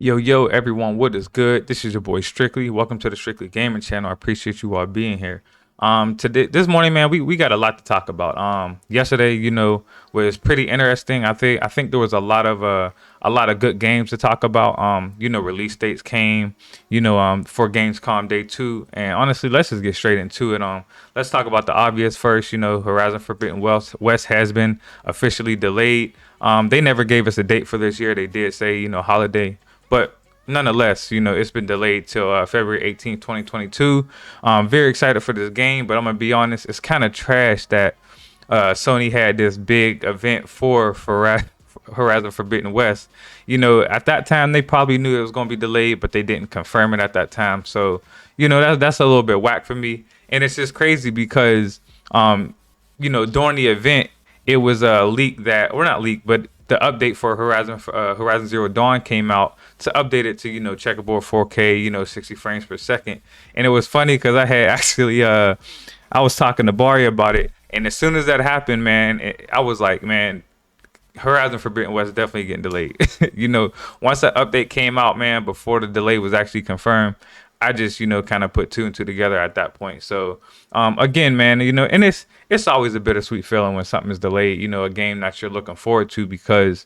Yo, everyone, what is good? This is your boy Strictly. Welcome to the Strictly Gaming channel. I appreciate you all being here. Today, this morning, man, we got a lot to talk about. Yesterday, was pretty interesting. I think there was a lot of good games to talk about. Release dates came, for Gamescom Day 2. And honestly, let's just get straight into it. Let's talk about the obvious first. Horizon Forbidden West has been officially delayed. They never gave us a date for this year. They did say, holiday. But nonetheless, it's been delayed till February 18th, 2022. Very excited for this game, but I'm going to be honest, it's kind of trash that Sony had this big event for Horizon Forbidden West. At that time, they probably knew it was going to be delayed, but they didn't confirm it at that time. So, that's a little bit whack for me. And it's just crazy because, during the event, it was a leak that, or not leak, but the update for Horizon Zero Dawn came out to update it to checkerboard 4K, 60 frames per second. And it was funny because I had actually I was talking to Barry about it, and as soon as that happened, man, I was like, man, Horizon Forbidden West is definitely getting delayed. Once that update came out, man, before the delay was actually confirmed, I just kind of put two and two together at that point. So again, man, and it's always a bittersweet feeling when something is delayed. A game that you're looking forward to because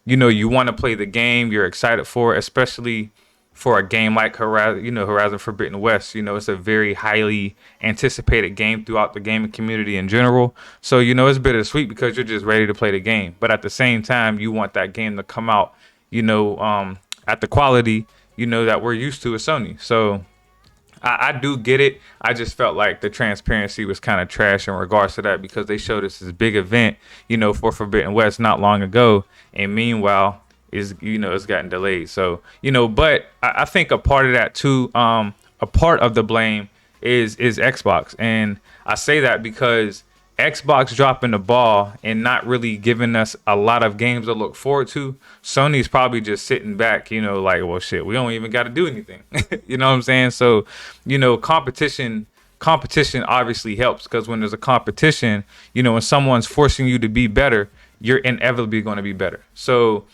you want to play the game, you're excited for it, especially for a game like Horizon Forbidden West. It's a very highly anticipated game throughout the gaming community in general. So, it's bittersweet because you're just ready to play the game. But at the same time, you want that game to come out, at the quality, that we're used to with Sony. So I do get it. I just felt like the transparency was kind of trash in regards to that because they showed us this big event, for Forbidden West not long ago, and meanwhile, it's gotten delayed. So but I think a part of that too, a part of the blame is Xbox, and I say that because Xbox dropping the ball and not really giving us a lot of games to look forward to. Sony's probably just sitting back, like, well, shit, we don't even got to do anything. You know what I'm saying? So, competition obviously helps because when there's a competition, when someone's forcing you to be better, you're inevitably going to be better. So,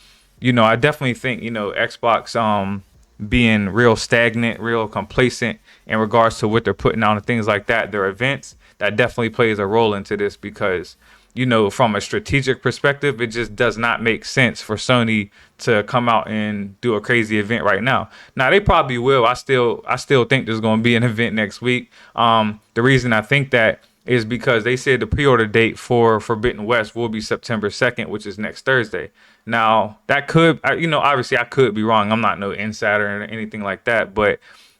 I definitely think, Xbox being real stagnant, real complacent in regards to what they're putting out and things like that, their events, that definitely plays a role into this because, from a strategic perspective, it just does not make sense for Sony to come out and do a crazy event right now. Now they probably will. I still think there's going to be an event next week. The reason I think that is because they said the pre-order date for Forbidden West will be September 2nd, which is next Thursday. Now, that could, obviously I could be wrong. I'm not no insider or anything like that, but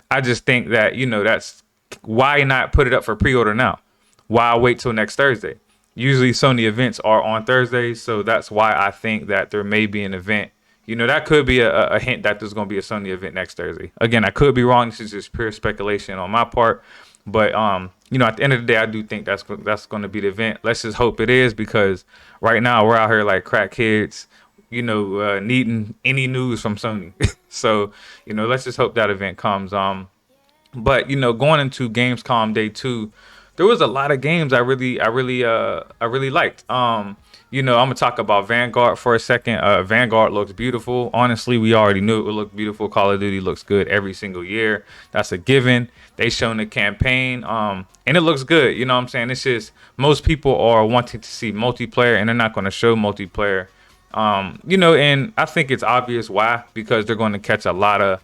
I just think that, that's why not put it up for pre-order now? Why wait till next Thursday? Usually Sony events are on Thursdays, so that's why I think that there may be an event. That could be a hint that there's going to be a Sony event next Thursday. Again, I could be wrong. This is just pure speculation on my part. But at the end of the day, I do think that's going to be the event. Let's just hope it is because right now we're out here like crackheads, needing any news from Sony. So let's just hope that event comes. But going into Gamescom Day 2, there was a lot of games I really liked. I'm gonna talk about Vanguard for a second. Vanguard looks beautiful. Honestly, we already knew it would look beautiful. Call of Duty looks good every single year. That's a given. They shown the campaign, and it looks good. You know what I'm saying? It's just most people are wanting to see multiplayer, and they're not going to show multiplayer. And I think it's obvious why because they're going to catch a lot of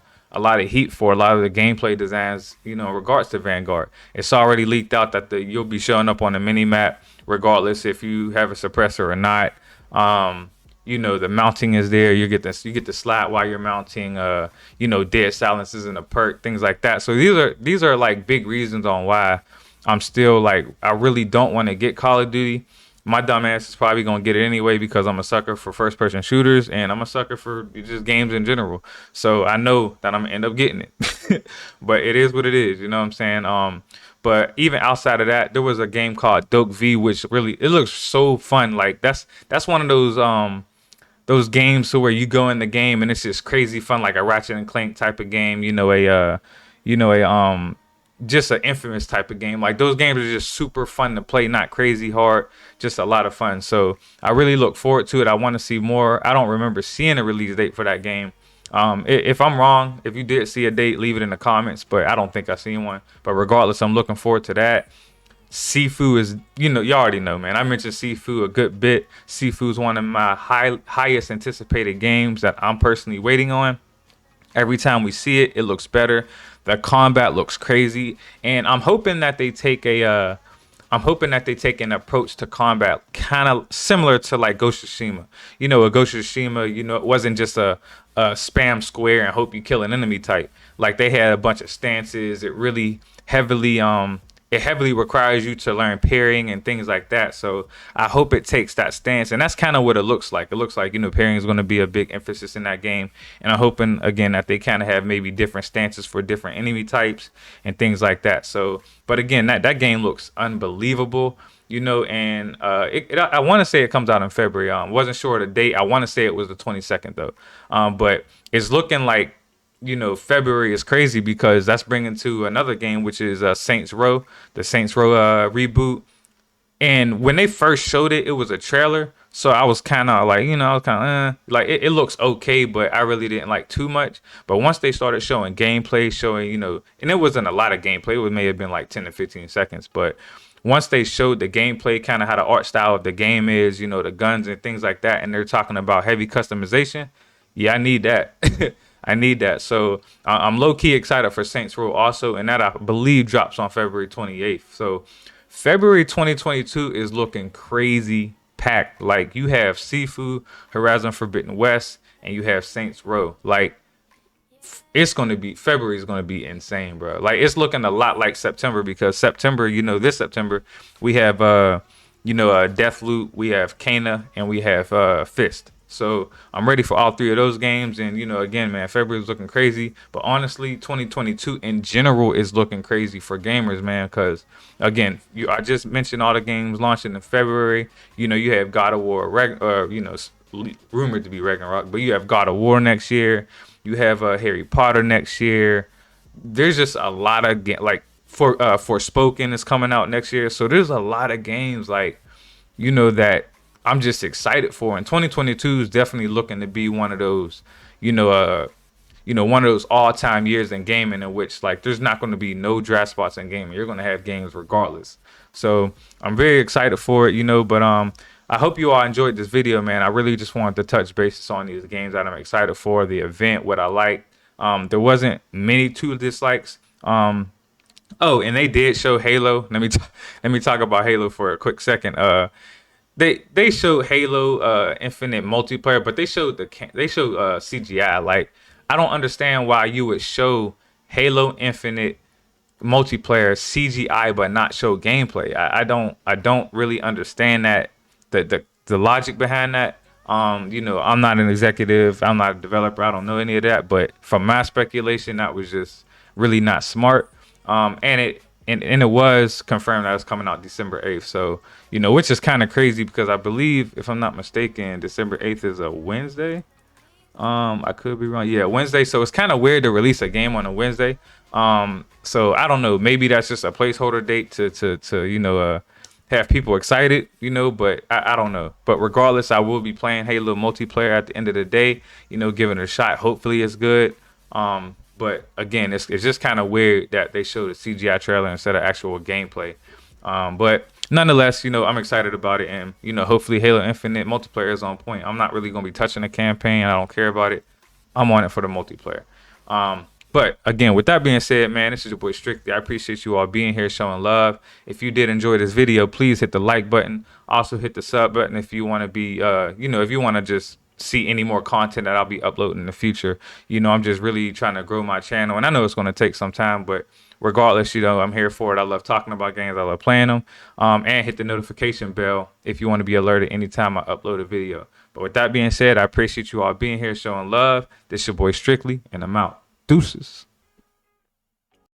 heat for a lot of the gameplay designs, in regards to Vanguard. It's already leaked out that you'll be showing up on the mini map regardless if you have a suppressor or not. The mounting is there. You get the slap while you're mounting. Dead silences and a perk, things like that. So these are like big reasons on why I'm still like I really don't want to get Call of Duty. My dumb ass is probably gonna get it anyway because I'm a sucker for first person shooters and I'm a sucker for just games in general. So I know that I'm gonna end up getting it. But it is what it is, you know what I'm saying? But even outside of that, there was a game called Doke V, which really it looks so fun. Like that's one of those games where you go in the game and it's just crazy fun, like a Ratchet and Clank type of game, a just an infamous type of game. Like those games are just super fun to play, not crazy hard, just a lot of fun. So I really look forward to it. I want to see more. I don't remember seeing a release date for that game. If I'm wrong, if you did see a date, leave it in the comments. But I don't think I seen one. But regardless, I'm looking forward to that. Sifu is, you already know, man. I mentioned Sifu a good bit. Sifu is one of my highest anticipated games that I'm personally waiting on. Every time we see it, it looks better. The combat looks crazy, and I'm hoping that they take an approach to combat kind of similar to like Ghost of Tsushima. A Ghost of Tsushima, it wasn't just a spam square and hope you kill an enemy type. Like they had a bunch of stances. It heavily requires you to learn parrying and things like that. So I hope it takes that stance, and that's kind of what it looks like. It looks like parrying is going to be a big emphasis in that game, and I'm hoping again that they kind of have maybe different stances for different enemy types and things like that. So, but again, that game looks unbelievable. And I want to say it comes out in February. Wasn't sure of the date. I want to say it was the 22nd though. But it's looking like February is crazy because that's bringing to another game, which is Saints Row, the Saints Row reboot. And when they first showed it, it was a trailer. So I was kind of like, I was kind of like it looks okay, but I really didn't like too much. But once they started showing gameplay, and it wasn't a lot of gameplay. It may have been like 10 to 15 seconds. But once they showed the gameplay, kind of how the art style of the game is, the guns and things like that, and they're talking about heavy customization, yeah, I need that. I need that. So I'm low key excited for Saints Row also, and that I believe drops on February 28th. So February 2022 is looking crazy packed. Like you have Sifu, Horizon Forbidden West, and you have Saints Row. Like February is gonna be insane, bro. Like it's looking a lot like September because September, this September we have Deathloop, we have Kana, and we have Fist. So I'm ready for all three of those games. And, again, man, February is looking crazy. But honestly, 2022 in general is looking crazy for gamers, man. Because, again, I just mentioned all the games launching in February. You have God of War, rumored to be Ragnarok. But you have God of War next year. You have Harry Potter next year. There's just a lot of, Forspoken is coming out next year. So there's a lot of games, that I'm just excited for, and 2022 is definitely looking to be one of those, one of those all-time years in gaming in which there's not going to be no dry spots in gaming. You're going to have games regardless. So I'm very excited for it, but I hope you all enjoyed this video, man. I really just wanted to touch bases on these games that I'm excited for, the event, what I like. There wasn't many to dislikes. Oh, and they did show Halo. Let me talk about Halo for a quick second. They showed Halo Infinite multiplayer, but they showed CGI. Like I don't understand why you would show Halo Infinite multiplayer CGI but not show gameplay. I don't really understand that the logic behind that. I'm not an executive, I'm not a developer, I don't know any of that, but from my speculation, that was just really not smart. And it was confirmed that it's coming out December 8th. So, which is kind of crazy because I believe, if I'm not mistaken, December 8th is a Wednesday. I could be wrong. Yeah, Wednesday. So it's kind of weird to release a game on a Wednesday. So I don't know. Maybe that's just a placeholder date to have people excited, but I don't know. But regardless, I will be playing Halo multiplayer at the end of the day, giving it a shot. Hopefully it's good. But again, it's just kind of weird that they showed a CGI trailer instead of actual gameplay. But nonetheless, I'm excited about it. And, hopefully Halo Infinite multiplayer is on point. I'm not really going to be touching the campaign. I don't care about it. I'm on it for the multiplayer. But again, with that being said, man, this is your boy Strictly. I appreciate you all being here, showing love. If you did enjoy this video, please hit the like button. Also hit the sub button if you want to be, if you want to just see any more content that I'll be uploading in the future. I'm just really trying to grow my channel, and I know it's going to take some time, but regardless, I'm here for it. I love talking about games. I love playing them. And hit the notification bell if you want to be alerted anytime I upload a video. But with that being said, I appreciate you all being here, showing love. This is your boy Strictly, and I'm out. Deuces.